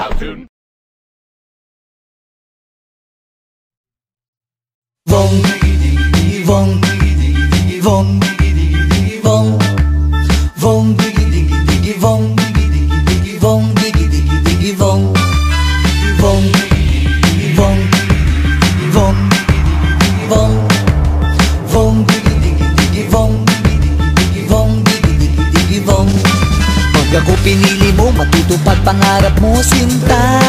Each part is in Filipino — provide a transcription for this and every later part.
Powtoon. Vong vong vong vong vong vong vong vong vong vong vong vong vong vong vong. Pag ako pinili mo, matutupad pangarap mo, sinta.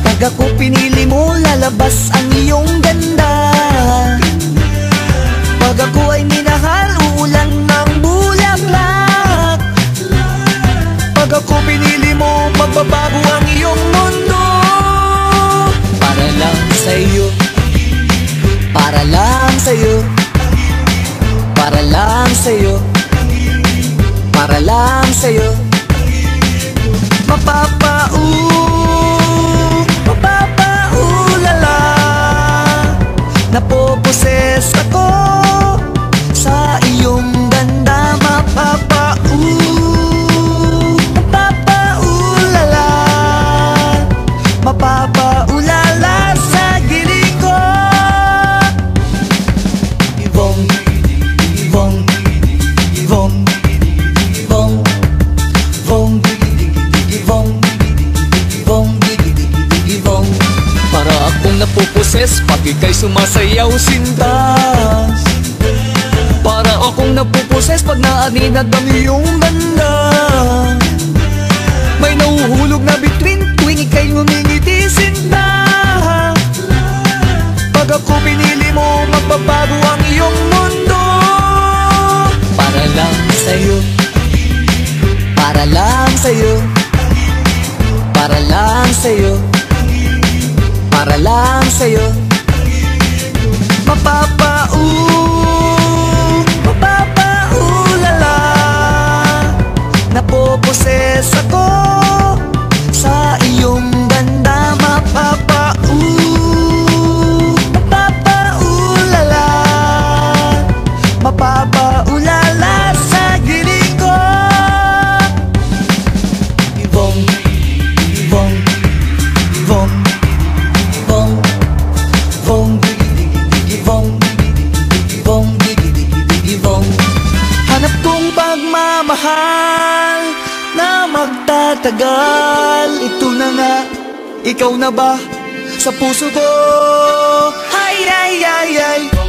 Pag ako pinili mo, lalabas ang iyong ganda. Pag ako ay minahal, uulan ng bulaklak. Pag ako pinili mo, magbabago ang iyong mundo. Para lang sa'yo, para lang sa'yo, para lang sa'yo, para lang sa'yo. Mapapaulala, napoposes ako sa iyong ganda. Mapapaulala, mapapaulala sa gilig ko. Vong vong vong vong vong vong vong vong. Para akong napuposes pag ika'y sumasayaw, sinta. Para akong napuposes pag naaninag ang iyong ganda. May nahuhulog na bituin tuwing ika'y ngumingiti, sinta. Pag ako pinili mo, magbabago ang iyong mundo. Para lang sa'yo, para lang sa'yo, para lang sa'yo, para lang sa'yo. Mapapaulala, napoposes ako sa iyong ganda. Mapapaulala, mapapaulala sa gilig ko. Vong vong vong vong vong vong vong vong. Hanap kong pagmamahal na magtatagal. Ito na nga, ikaw na ba sa puso ko? Ay ay ay ay.